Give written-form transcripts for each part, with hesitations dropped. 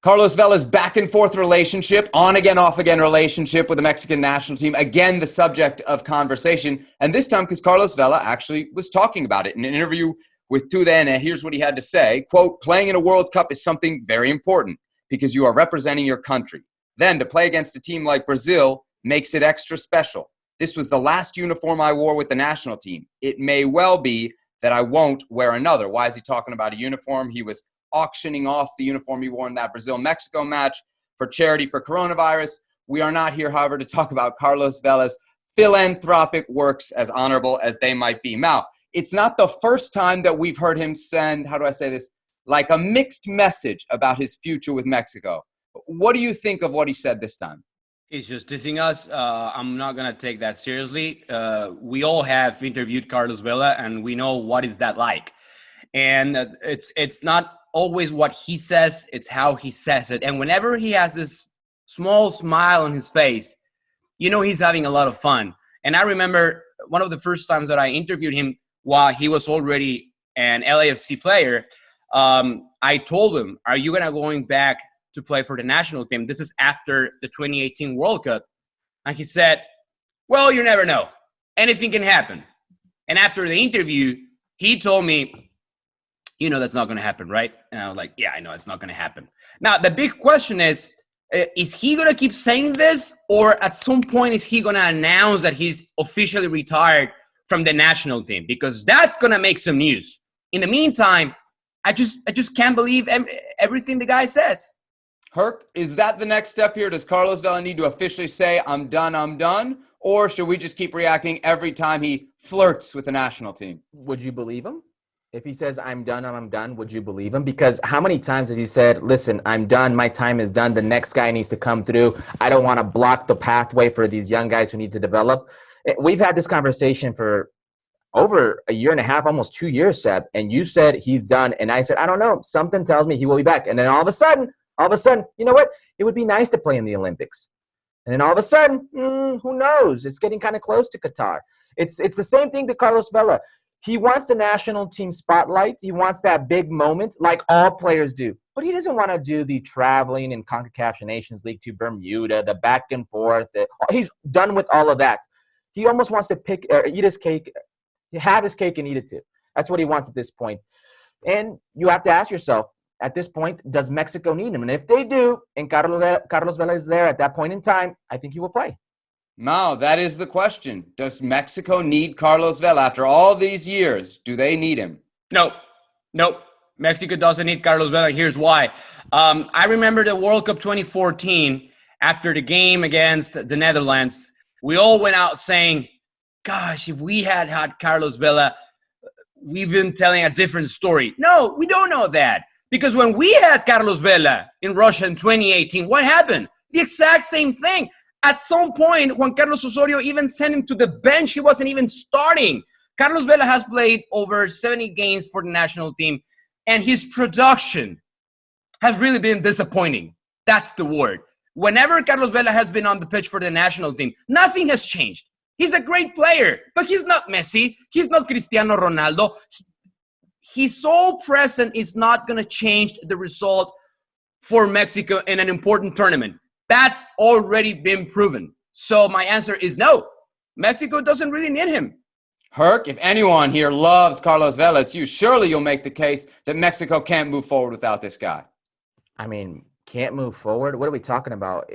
Carlos Vela's back and forth relationship, on again, off again relationship with the Mexican national team. Again, the subject of conversation. And this time, because Carlos Vela actually was talking about it in an interview with TUDN. Here's what he had to say. Quote, playing in a World Cup is something very important because you are representing your country. Then to play against a team like Brazil makes it extra special. This was the last uniform I wore with the national team. It may well be that I won't wear another. Why is he talking about a uniform? He was auctioning off the uniform he wore in that Brazil-Mexico match for charity for coronavirus. We are not here, however, to talk about Carlos Vela's philanthropic works, as honorable as they might be. Now, it's not the first time that we've heard him send, how do I say this, like a mixed message about his future with Mexico. What do you think of what he said this time? He's just dissing us. I'm not going to take that seriously. We all have interviewed Carlos Vela, and we know what is that like. And it's not always what he says, it's how he says it. And whenever he has this small smile on his face, you know he's having a lot of fun. And I remember one of the first times that I interviewed him while he was already an LAFC player, I told him, are you going back to play for the national team? This is after the 2018 World Cup. And he said, well, you never know. Anything can happen. And after the interview, he told me, you know that's not going to happen, right? And I was like, yeah, I know it's not going to happen. Now, the big question is he going to keep saying this? Or at some point, is he going to announce that he's officially retired from the national team? Because that's going to make some news. In the meantime, I just can't believe everything the guy says. Herc, is that the next step here? Does Carlos Vela need to officially say, I'm done? Or should we just keep reacting every time he flirts with the national team? Would you believe him? If he says, I'm done, would you believe him? Because how many times has he said, listen, I'm done, my time is done, the next guy needs to come through. I don't want to block the pathway for these young guys who need to develop. We've had this conversation for over a year and a half, almost 2 years, Seb, and you said he's done. And I said, I don't know. Something tells me he will be back. And then all of a sudden, you know what? It would be nice to play in the Olympics. And then all of a sudden, who knows? It's getting kind of close to Qatar. It's the same thing to Carlos Vela. He wants the national team spotlight. He wants that big moment like all players do. But he doesn't want to do the traveling in CONCACAF Nations League to Bermuda, the back and forth. He's done with all of that. He almost wants to eat his cake, have his cake and eat it too. That's what he wants at this point. And you have to ask yourself, at this point, does Mexico need him? And if they do, and Carlos Vela is there at that point in time, I think he will play. Mao, that is the question. Does Mexico need Carlos Vela after all these years? Do they need him? Nope. Mexico doesn't need Carlos Vela. Here's why. I remember the World Cup 2014, after the game against the Netherlands, we all went out saying, gosh, if we had Carlos Vela, we've been telling a different story. No, we don't know that. Because when we had Carlos Vela in Russia in 2018, what happened? The exact same thing. At some point, Juan Carlos Osorio even sent him to the bench. He wasn't even starting. Carlos Vela has played over 70 games for the national team, and his production has really been disappointing. That's the word. Whenever Carlos Vela has been on the pitch for the national team, nothing has changed. He's a great player, but he's not Messi. He's not Cristiano Ronaldo. His sole presence is not going to change the result for Mexico in an important tournament. That's already been proven. So my answer is no. Mexico doesn't really need him. Herc, if anyone here loves Carlos Vela, it's you. Surely you'll make the case that Mexico can't move forward without this guy. I mean, can't move forward? What are we talking about?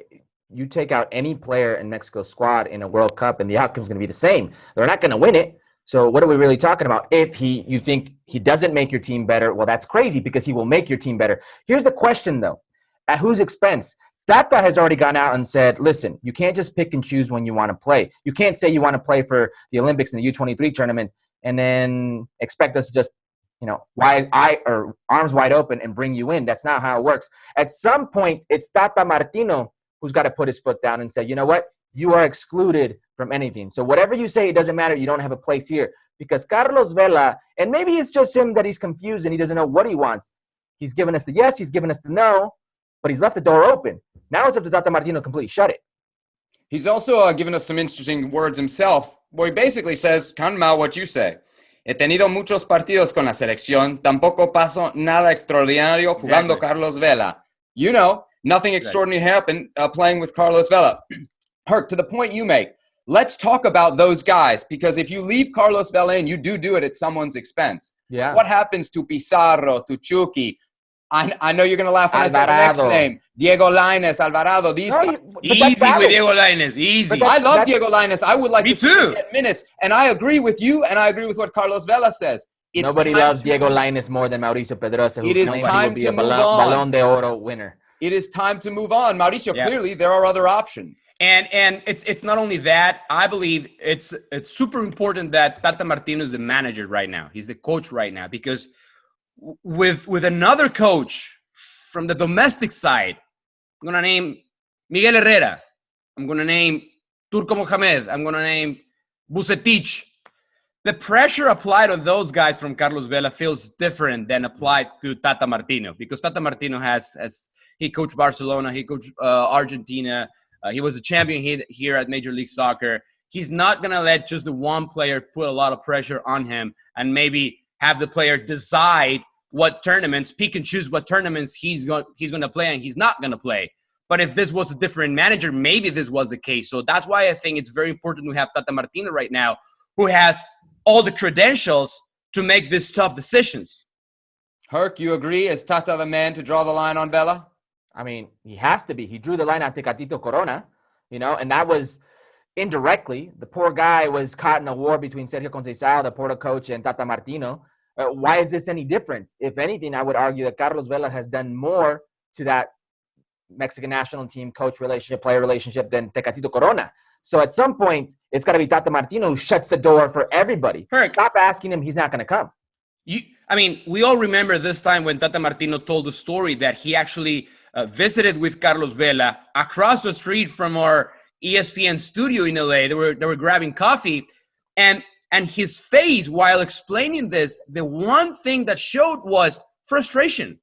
You take out any player in Mexico's squad in a World Cup, and the outcome's going to be the same. They're not going to win it. So what are we really talking about? If you think he doesn't make your team better, well, that's crazy because he will make your team better. Here's the question, though. At whose expense? Tata has already gone out and said, listen, you can't just pick and choose when you want to play. You can't say you want to play for the Olympics and the U23 tournament and then expect us to just, arms wide open and bring you in. That's not how it works. At some point, it's Tata Martino who's got to put his foot down and say, you know what? You are excluded from anything. So whatever you say, it doesn't matter. You don't have a place here. Because Carlos Vela, and maybe it's just him that he's confused and he doesn't know what he wants. He's given us the yes, he's given us the no, but he's left the door open. Now it's up to Tata Martino to completely shut it. He's also given us some interesting words himself, where he basically says, kind of what you say. He tenido muchos partidos con la selección. Tampoco pasó nada extraordinario jugando Carlos Vela. You know, nothing extraordinary happened playing with Carlos Vela. Herc, to the point you make, let's talk about those guys, because if you leave Carlos Vela in, you do it at someone's expense. Yeah. What happens to Pizarro, to Chucky? I know you're going to laugh when Alvarado. I say the next name. Diego Lainez, Alvarado. These guys. Easy with Diego Lainez. Easy. I love Diego Lainez. I would like to see him too. get minutes. And I agree with you, and I agree with what Carlos Vela says. Nobody loves Diego Lainez more than Mauricio Pedroza, who it is claims time he will be to a move on. Balón de Oro winner. It is time to move on. Mauricio, clearly there are other options. And it's not only that. I believe it's super important that Tata Martino is the manager right now. He's the coach right now, because with another coach from the domestic side, I'm going to name Miguel Herrera. I'm going to name Turco Mohamed. I'm going to name Vucetich. The pressure applied on those guys from Carlos Vela feels different than applied to Tata Martino, because Tata Martino he coached Barcelona, he coached Argentina, he was a champion here at Major League Soccer. He's not going to let just the one player put a lot of pressure on him and maybe have the player decide what tournaments, pick and choose what tournaments he's going to play and he's not going to play. But if this was a different manager, maybe this was the case. So that's why I think it's very important to have Tata Martino right now, who has all the credentials to make these tough decisions. Herc, you agree? Is Tata the man to draw the line on Vela? I mean, he has to be. He drew the line on Tecatito Corona, and that was indirectly. The poor guy was caught in a war between Sergio Conceição, the Porto coach, and Tata Martino. Why is this any different? If anything, I would argue that Carlos Vela has done more to that Mexican national team coach relationship, player relationship than Tecatito Corona. So at some point, it's got to be Tata Martino who shuts the door for everybody. Herc, stop asking him. He's not going to come. We all remember this time when Tata Martino told the story that he actually visited with Carlos Vela across the street from our ESPN studio in LA. They were grabbing coffee, and his face while explaining this, the one thing that showed was frustration.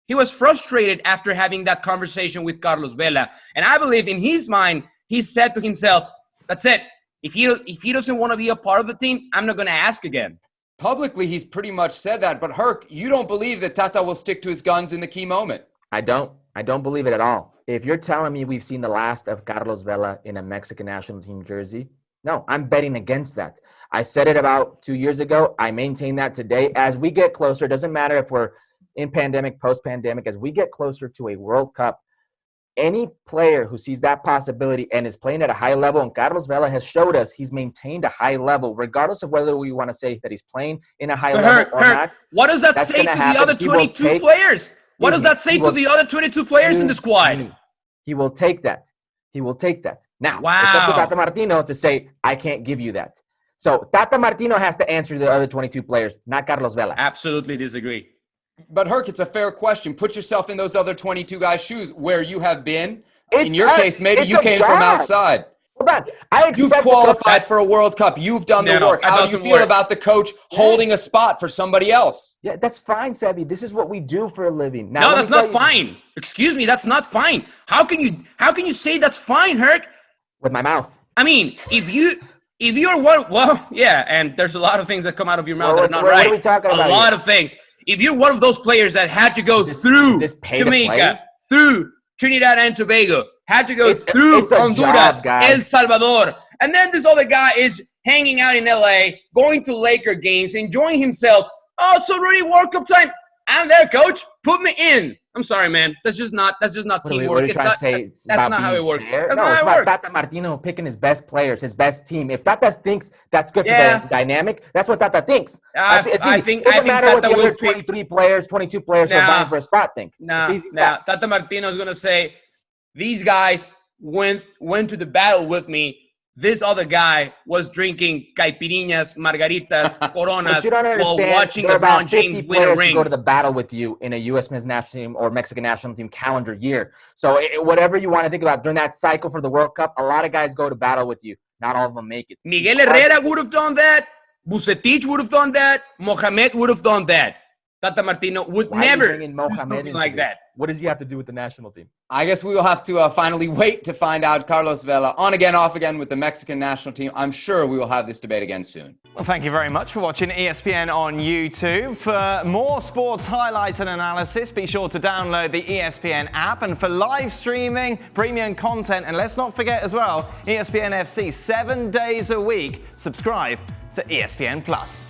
He was frustrated after having that conversation with Carlos Vela, and I believe in his mind, he said to himself, "That's it. If he doesn't want to be a part of the team, I'm not going to ask again." Publicly, he's pretty much said that. But Herc, you don't believe that Tata will stick to his guns in the key moment? I don't believe it at all. If you're telling me we've seen the last of Carlos Vela in a Mexican national team jersey, no, I'm betting against that. I said it about 2 years ago. I maintain that today. As we get closer, it doesn't matter if we're in pandemic, post-pandemic, as we get closer to a World Cup, any player who sees that possibility and is playing at a high level, and Carlos Vela has showed us he's maintained a high level, regardless of whether we want to say that he's playing in a high level or not. What does that say to the other 22 players? What does that say to the other 22 players in the squad? He will take that. He will take that. Now, wow. It's up to Tata Martino to say, I can't give you that. So Tata Martino has to answer the other 22 players, not Carlos Vela. Absolutely disagree. But Herc, it's a fair question. Put yourself in those other 22 guys' shoes where you have been. In your case, maybe you came from outside. Hold on. You've qualified for a World Cup. You've done the work. How do you feel about the coach holding a spot for somebody else? Yeah, that's fine, Sebi. This is what we do for a living. Now, no, that's not fine. Excuse me, that's not fine. How can you say that's fine, Herc? With my mouth. I mean, if you're one, well, yeah, and there's a lot of things that come out of your mouth that are not right. What are we talking about? A lot of things. If you're one of those players that had to go through Jamaica, through Trinidad and Tobago, had to go through Honduras, El Salvador, and then this other guy is hanging out in LA, going to Laker games, enjoying himself. Oh, it's already World Cup time. I'm there, coach. Put me in. I'm sorry, man. That's just not teamwork. That's not how it works. That's not how it works. Tata Martino picking his best players, his best team. If Tata thinks that's good for the dynamic, that's what Tata thinks. I think it doesn't matter what the other 23 players, 22 players who are vying for a spot think. Tata Martino is going to say, these guys went to the battle with me. This other guy was drinking caipirinhas, margaritas, coronas while watching LeBron James win a ring. Go to the battle with you in a U.S. men's national team or Mexican national team calendar year. So whatever you want to think about during that cycle for the World Cup, a lot of guys go to battle with you. Not all of them make it. Miguel Herrera would have done that. Vucetich would have done that. Mohamed would have done that. Tata Martino would Why never bring in do Mohamed something into like this? that. What does he have to do with the national team? I guess we will have to finally wait to find out. Carlos Vela, on again, off again with the Mexican national team. I'm sure we will have this debate again soon. Well, thank you very much for watching ESPN on YouTube. For more sports highlights and analysis, be sure to download the ESPN app. And for live streaming, premium content, and let's not forget as well, ESPN FC 7 days a week. Subscribe to ESPN Plus.